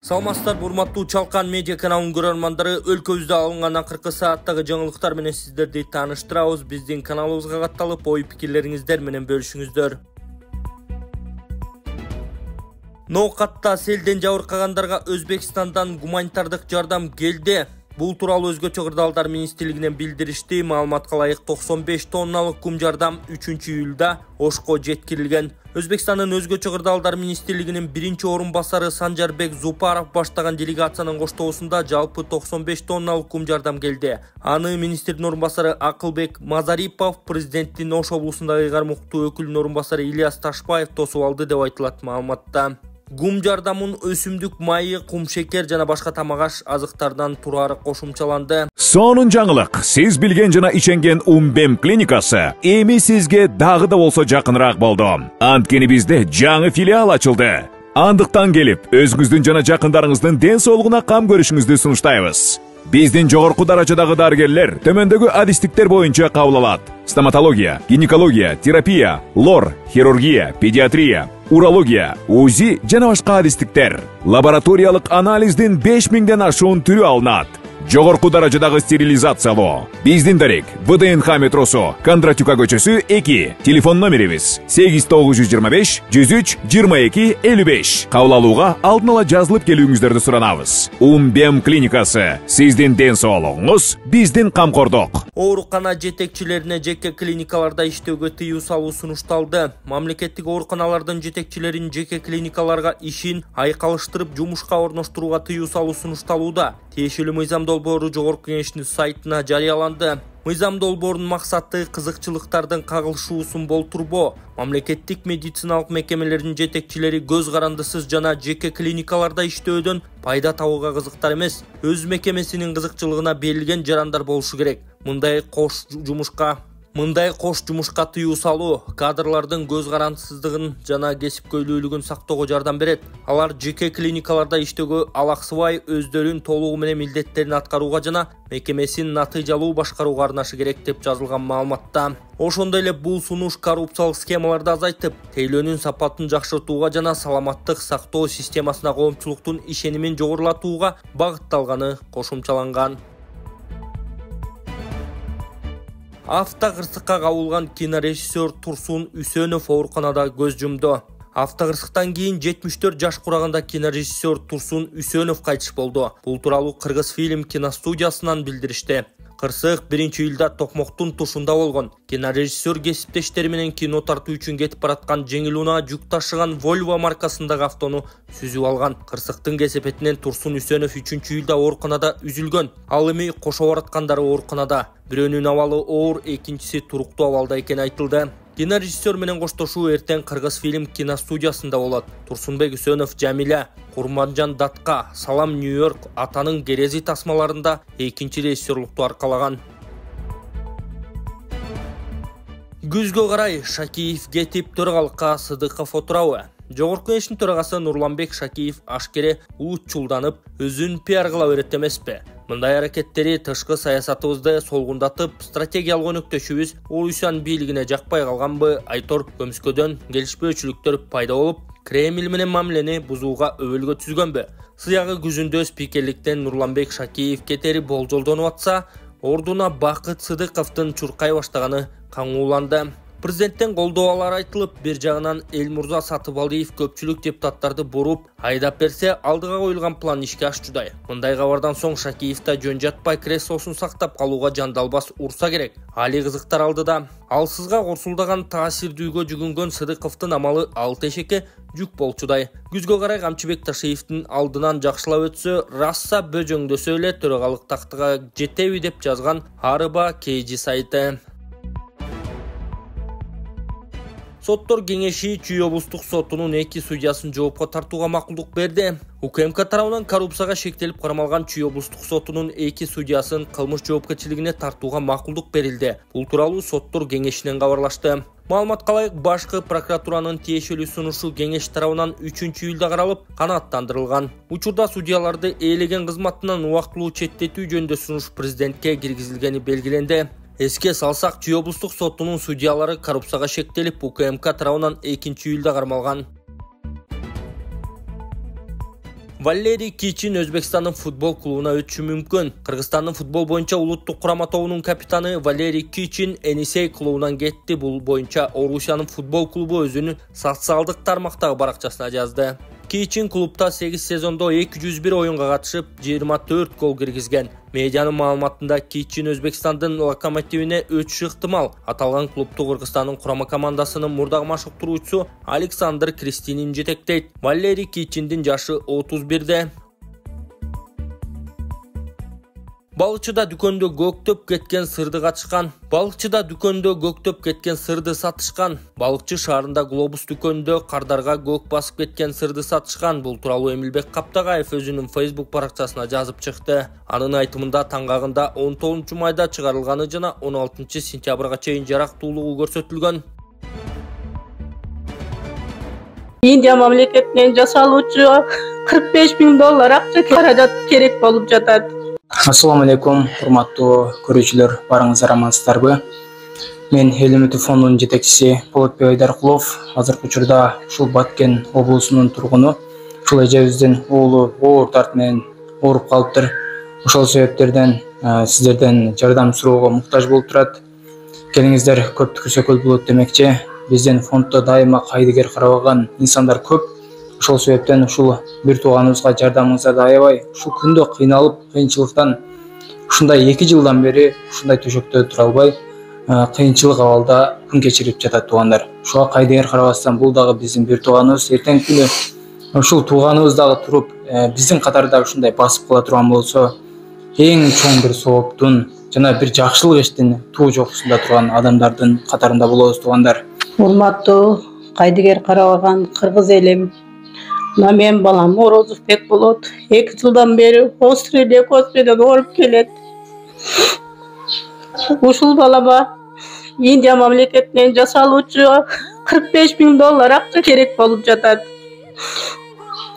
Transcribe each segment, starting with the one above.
Саламатсыздар, урматтуу Чалкан медиа каналынын көрөрмандары, өлкөбүздө алынган акыркы сааттагы жаңылыктар менен сиздерди тааныштырабыз. Биздин каналыбызга катталып, ой пикирлериңиздер менен бөлүшүңүздөр. Ноокатта селден жабыркагандарга Өзбекстандан гуманитардык жардам келди. Бул тууралуу өзгөчө кырдаалдар министрлигинен билдиришти. Маалыматка ылайык 95 тонналык кум жардам 3-июлда Ошко жеткирилген. Өзбекстандын өзгөчө кырдаалдар министрлигинин биринчи орун басары Санжарбек Зупаров баштаган делегациянын коштоосунда жалпы 95 тонналык кум жардам келди. Аны министрдин орун басары Акылбек Мазарипов, президенттин Ош облусундагы кармуктуу өкүлүнүн орун басары Ильяс Ташбаев тосуп алды деп айтылат маалыматта. Гум жардамын өсүмдүк майы, кум шекер жана башка тамак аш азыктардан турары кошумчаланды. Сонун жаңылык. Сиз билген жана иченген Умбем клиникасы эми сизге дагы да болсо жакыныраак болду. Анткени бизде жаңы филиал ачылды. Андыктан келип, өзүңүздүн жана жакындарыңыздын ден соолугуна кам көрүшүңүздү сунуштайбыз. Биздин жогорку даражадагы дарыгерлер төмөндөгү адистиктер боюнча кабыл алат: стоматология, гинекология, терапия, лор, хирургия, педиатрия, урология, УЗИ жана башка адистиктер. Лабораториялык анализдин 5000ден ашуун түрү алынат. Жогорку даражадагы стерилизациялоо. Биздин дарек ВДНХ метросу, Кондратюка көчөсү 2. Телефон номерибиз 8925 103 22 55. Кабыл алууга алдын ала жазылып келүүңүздөрдү суранабыз. Умбем клиникасы. Сиздин ден соолугуңуз, биздин камкордук. Оорукана жетекчилерине жеке клиникаларда иштөөгө тыюу салуу сунушталды. Мамлекеттик ооруканалардын жетекчилеринин жеке клиникаларга ишин айкалыштырып жумушка орноштурууга тыюу салуу сунушталууда. Тиешелүү мыйзам долбоору жогорку кеңештин сайтына жарыяланды. Мыйзам долбоорунун максаты кызыкчылыктардын кагылышуусун болтурбоо. Мамлекеттик медициналык мекемелердин жетекчилери көз карандысыз жана жеке клиникаларда иштөөдөн пайда табууга кызыктар эмес, өз мекемесинин кызыкчылыгына берилген жарандар болушу керек. Мындай кош жумушка тыюу салуу кадрлардын көз карандысыздыгын жана кесипкөйлүүлүгүн сактоого жардам берет. Алар жеке клиникаларда иштөөгө алаксыбай өздөрүн толугу менен милдеттерин аткарууга жана мекемесин натыйжалуу башкарууга арнашы керек деп жазылган маалыматта. Ошондой эле бул сунуш коррупциялык схемаларды азайтып, тейлөөнүн сапатын жакшыртууга жана саламаттык сактоо системасына коомчулуктун ишенимин жогорулатууга багытталганы кошумчаланган. Автокырсыкка кабылган кинорежиссер Турсун Үсөнов ооруканада көз жумду. Автокырсыктан кийин 74 жаш кураганда кинорежиссер Турсун Үсөнов кайтыш болду. Бул тууралуу Кыргыз фильм киностудиясынан билдиришти. Кырсык 1-июлда Токмоктун тушунда болгон. Кинорежиссер кесиптештери менен кино тартуу үчүн кетип бараткан жеңил унаа жүк ташыган Volvo маркасындагы автону сүзүп алган. Кырсыктын кесепетинен Турсун Үсөнов 3-июлда ооруканада үзүлгөн. Ал эми кошо бараткандары ооруканада. Бирөөнүн абалы оор, экинчиси туруктуу абалда экени айтылды. Кинорежиссер менен коштошуу эртең Кыргыз фильм киностудиясында болот. Турсунбек Үсөнов Жамиля, Курманжан Датка, Салам Нью-Йорк, Атанын керези тасмаларында экинчи режиссерлукту аркалаган. Күзгө карай Шакиев кетип, төргалыкка Сыдыков отурабы? Жогорку кеңештин төрагасы Нурланбек Шакиев ашкере уучулданып, өзүн пиар кыла берет эмеспи? Мындай аракеттери тышкы саясатыбызды солгундатып, стратегиялык өнөктөшүбүз Орусиян бийлигине жакпай калганбы? Айтор көмүскөдөн келишпөөчүлүктөр пайда болуп, Кремль менен мамилени бузууга өбөлгө түзгөнбү? Сыягы күзүндө спикерликтен Нурланбек Шакиев кетери болжолдонуп атса, ордуна Бакыт Сыдыковдун чуркай баштаганы каңууланды. Президенттен колдоо алары айтылып, бир жагынан Элмурза Сатыбалдиев көпчүлүк депутаттарды буруп, айдап берсе, алдыга коюлган план ишке ашчудай. Мындай кабардан соң Шакиев да жөн жатпай креслосун сактап калууга жандалбас урса керек. Али кызыктар алдыда. Алсызга корсулдаган таасирдүүгө жүгүнгөн Сыдыковдун амалы ал тешекке жүк болчудай. Күзгө карай Камчыбек Ташиевдин алдынан жакшылап өтсө, раса бөжөңдөсө эле төрагалык тактыга жетеби деп жазган Арыба Кейжи сайты. Соттор кеңеши Чүй облустук сотунун 2 судьясын жоопко тартууга макулдук берди. УКМК тарабынан коррупцияга шектелип кармалган Чүй облустук сотунун 2 судьясын кылмыш жоопкерчилигине тартууга макулдук берилди. Бул тууралуу соттор кеңешинен кабарлашты. Маалыматка ылайык, башкы прокуратуранын тиешелүү сунушу кеңеш тарабынан 3-июлда каралып, канааттандырылган. Учурда судьяларды ээлеген кызматынан убактылуу четтетүү жөнүндө сунуш президентке киргизилгени белгиленди. Эске салсак, Чүй облустук сотунун судьялары коррупцияга шектелип, УКМК тарабынан 2-июлда кармалган. Валерий Кичин Өзбекстандын футбол клубуна өтүшү мүмкүн. Кыргызстандын футбол боюнча улуттук курама тобунун капитаны Валерий Кичин Енисей клубунан кетти. Бул боюнча Орусиянын футбол клубу өзүнүн социалдык тармактагы баракчасына жазды. Кичин клубта 8 сезондо 201 оюнга катышып, 24 гол киргизген. Медианын маалыматында Кичин Өзбекстандын Локомотивине өтүшү ыктымал. Аталган клубту Кыргызстандын курама командасынын мурдагы машыктыруучусу Александр Кристинин жетектейт. Валерий Кичиндин жашы 31-де. Балыкчыда дүкөндө көктөп кеткен сырды качышкан. Балыкчыда дүкөндө көктөп кеткен сырды сатышкан. Балыкчы шаарында Глобус дүкөндө кардарга көк басып кеткен сырды сатышкан. Бул тууралуу Эмилбек Каптагаев өзүнүн Facebook баракчасына жазып чыкты. Анын айтымында таңгагында 19 майда чыгарылганы жана 16 сентябрга чейин жарактуулугу көрсөтүлгөн. Индия мамлекетинен жасалуучу $45.000 акча каражат керек болуп жатат. Ассаламу алейкум, урматтуу көрүүчүлөр, барыңыздар амансыздарбы? Мен Эл үмүтү фондунун жетекчиси Болотбек Айдаркулов. Азыркы учурда ушул Баткен облусунун тургуну. Ушул эжебиздин уулу оор дарт менен ооруп калыптыр. Ошол себептерден сиздерден жардам суроого муктаж болуп турат. Келиңиздер көптүккө сөкөл болот демекчи. Биздин фонддо дайыма кайдыгер карабаган инсандар көп. Ошол себептен ушул бир тууганыбызга жардамыңыздарды аябай, ушул күндө кыйналып, кыйынчылыктан ушундай 2 жылдан бери ушундай төшөктө тура албай, кыйынчылык абалда күн кечирип жатат туугандар. Ошого кайдыгер карабастан бул дагы биздин бир тууганыбыз, эртеңки күнү ушул тууганыбыз дагы туруп, биздин катарда ушундай басып кала турган болсо, эң чоң бир сооптун жана бир жакшылык иштин туу жокусунда турган адамдардын катарында болобуз туугандар. Урматтуу кайдыгер карабаган кыргыз элим, мен балам Орозовбек болот. 2 жылдан бери острый лейкоз менен ооруп келет. Ушул балама Индия мамлекетинен жасалуучу $45.000 акча керек болуп жатат.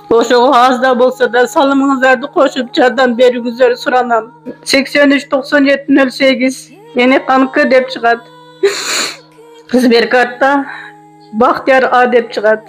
Ошого аз да болсо да салымыңыздарды кошуп жардам берүүңүздөрдү суранам. 839708 Энеканкы деп чыгат. Сберкартта Бактияр А деп чыгат.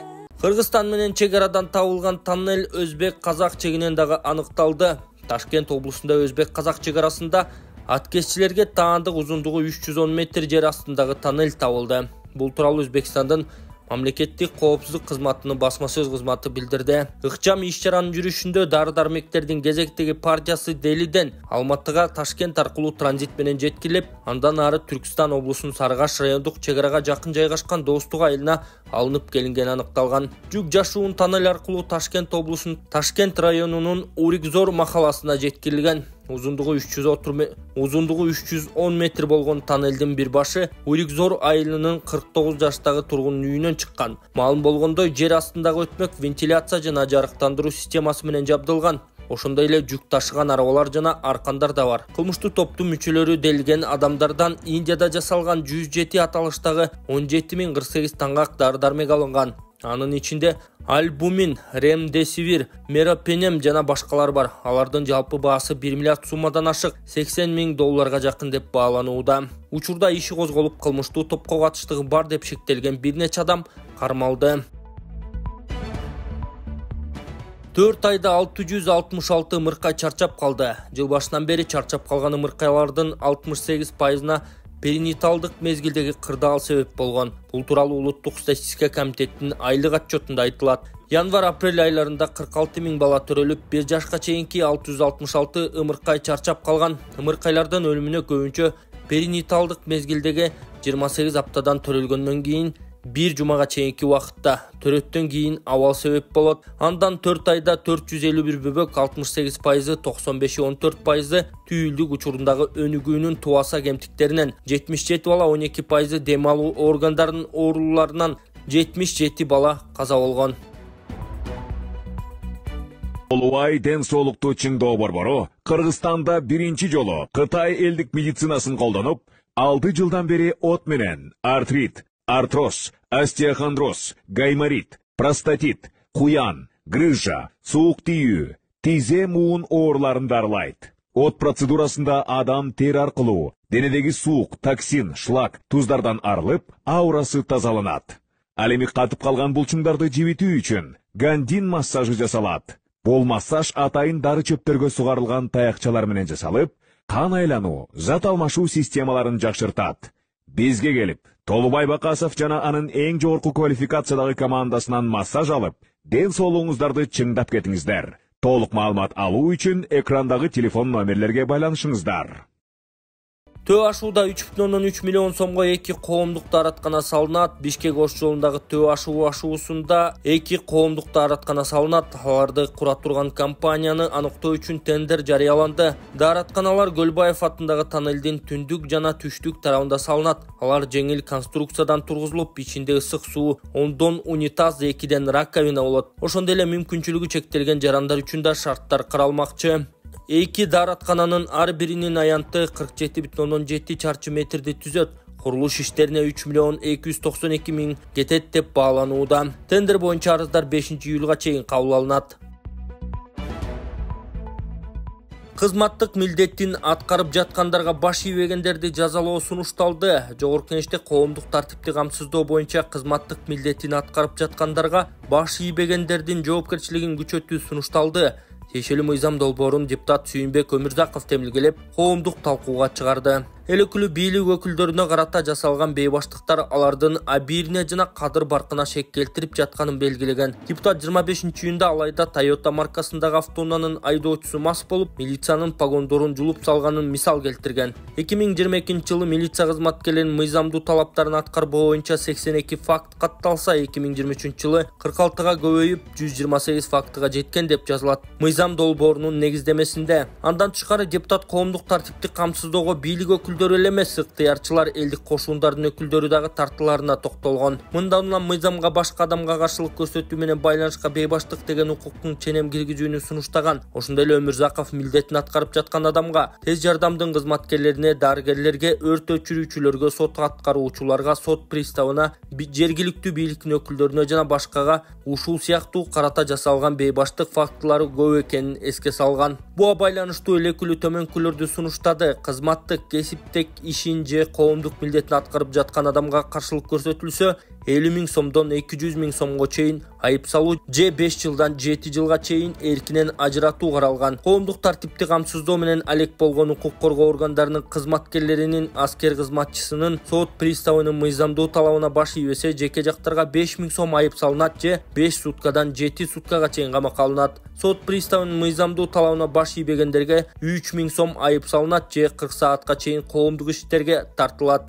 Кыргызстан менен чек арадан табылган тоннель өзбек-казак чегинен дагы аныкталды. Ташкент облусунда өзбек-казак чек арасында аткезчилерге таандык узундугу 310 метр жер астындагы тоннель табылды. Бул тууралуу Өзбекстандын мамлекеттик коопсуздук кызматынын басма сөз кызматы билдирди. Ыкчам иш-чаранын жүрүшүндө дары-дармектердин кезектеги партиясы Делиден Алматыга Ташкент аркылуу транзит менен жеткилип, андан ары Түркстан облусунун Сарыгаш райондук чек арага жакын жайгашкан Достук айылына алынып келингени аныкталган. Жүк жашуун тоннель аркылуу Ташкент облусунун Ташкент районунун Урикзор махаласына жеткирилген. Узундугу 310 метр болгон тоннелдин бир башы Урикзор айылынын 49 жаштагы тургунун үйүнөн чыккан. Маалым болгондой, жер астындагы өтмөк вентиляция жана жарыктандыруу системасы менен жабдылган. Ошондой эле жүк ташыган арабалар жана аркандар да бар. Кылмыштуу топтун мүчөлөрү делген адамдардан Индияда жасалган 107 аталыштагы 17.048 таңгак дары-дармек алынган. Анын ичинде альбумин, ремдесивир, меропенем жана башкалар бар. Алардын жалпы баасы 1 миллиард суммадан ашык $80.000 жакын деп бааланууда. Учурда иши козголуп, кылмыштуу топко катыштыгы бар деп шектелген бир нече адам кармалды. 4 айда 666 ымыркай чарчап калды. Жыл башынан бери чарчап калган ымыркайлардын 68%-на перинаталдык мезгилдеги кырдаал себеп болгон. Бул тууралуу Улуттук статистика комитетинин айлык отчетунда айтылат. Январь-апрель айларында 46.000 бала төрөлүп, 1 жашка чейинки 666 ымыркай чарчап калган. Ымыркайлардын өлүмүнө көбүнчө перинаталдык мезгилдеги 28 аптадан төрөлгөндөн кийин 1 жумага чейинки убакытта, төрөттөн кийин абал себеп болот. Андан 4 айда 451 бөбөк 68%, 95-14% түйүлдүк учурундагы өнүгүүнүн туаса кемтиктеринен, 77 бала 12% дем алуу органдарынын ооруларынан, 77 бала каза болгон. Улуай ден соолукту чыңдоо борбору Кыргызстанда биринчи жолу Кытай элдик медицинасын колдонуп, 6 жылдан бери от менен артрит, артроз, остеохондроз, гайморит, простатит, куян, грыжа, суук тийүү, тизе муун ооруларын дарылайт. От процедурасында адам тер аркылуу денедеги суук, токсин, шлак, туздардан арылып, аурасы тазаланат. Ал эми катып калган булчуңдарды жибитүү үчүн гандин массажы жасалат. Бул массаж атайын дары чөптөргө сугарылган таякчалар менен жасалып, кан айлануу, зат алмашуу системаларын жакшыртат. Бизге келип, Толубай Бакасов жана анын эң жогорку квалификациядагы командасынан массаж алып, ден соолугуңуздарды чыңдап кетиңиздер. Толук маалымат алуу үчүн экрандагы телефон номерлерге байланышыңыздар. Төө ашууда 3,3 миллион сомго 2 коомдук даараткана салынат. Бишкек Ош жолундагы Төө ашуусунда 2 коомдук даараткана салынат. Аларды кура турган компанияны аныктоо үчүн тендер жарыяланды. Дааратканалар Көлбаев атындагы тоннелдин түндүк жана түштүк тарабында салынат. Алар жеңил конструкциядан тургузулуп, ичинде ысык суу, 10 унитаз, 2 раковина болот. Ошондой эле мүмкүнчүлүгү чектелген жарандар үчүн да шарттар каралмакчы. 2 даараткананын ар биринин аянты 47,7 чарчы метрди түзөт. Курулуш иштерине 3 миллион 292 миң кетет деп бааланууда. Тендер боюнча арыздар 5-июлга чейин кабыл алынат. Кызматтык милдеттин аткарып жаткандарга баш ийбегендерди жазалоо сунушталды. Жогорку Кеңеште коомдук тартипти камсыздоо боюнча кызматтык милдеттин аткарып жаткандарга баш ийбегендердин жоопкерчилигин күчөтүү сунушталды. Тиешелүү мыйзам долбоорун депутат Сүйүнбек Өмүрзаков темилгелеп, коомдук талкууга чыгарды. Эл өкүлү бийлик өкүлдөрүнө карата жасалган бейбаштыктар алардын абийирине жана кадыр баркына шек келтирип жатканын белгилеген. Депутат 25-июнда Алайда Toyota маркасындагы автоунаанын айдоочусу мас болуп, милициянын погондорун жулуп салганын мисал келтирген. 2022-жылы милиция кызматкерлеринин мыйзамдуу талаптарын аткарбоо боюнча 82 факт катталса, 2023-жылы 46-га көбөйүп 128 фактыга жеткен деп жазылат мыйзам долбоорунун негиздемесинде. Андан тышкары депутат коомдук тартипти камсыздоого бийлик өкүлдөрү эле эмес, ыктыярчылар элдик кошуундардын өкүлдөрү дагы тартыларына токтолгон. Мында улам мыйзамга башка адамга каршылык көрсөтүү менен байланышка бейбаштык деген укуктун ченем киргизүүнү сунуштаган. Ошондой эле Өмүрзаков милдетин аткарып жаткан адамга, тез жардамдын кызматкерлерине, дарыгерлерге, өрт өчүрүүчүлөргө, сот аткаруучуларга, сот приставына, жергиликтүү бийликтин өкүлдөрүнө жана башкага ушул сыяктуу карата жасалган бейбаштык фактылары көп экенин эске салган. Буга байланыштуу эл өкүлү төмөнкүлөрдү сунуштады. Кызматтык кесиптик ишин же коомдук милдетин аткарып жаткан адамга каршылык көрсөтүлсө, 50 миң сомдон 200 миң сомго чейин айып салуу же 5 жылдан 7 жылга чейин эркинен ажыратуу каралган. Коомдук тартипти камсыздоо менен алек болгон укук коргоо органдарынын кызматкерлеринин, аскер кызматчысынын, сот приставынын мыйзамдуу талабына баш ийбесе, жеке жактарга 5 миң сом айып салынат же 5 суткадан 7 суткага чейин камакка алынат. Сот приставынын мыйзамдуу талабына баш ийбегендерге 3 миң сом айып салынат же 40 саатка чейин коомдук иштерге тартылат.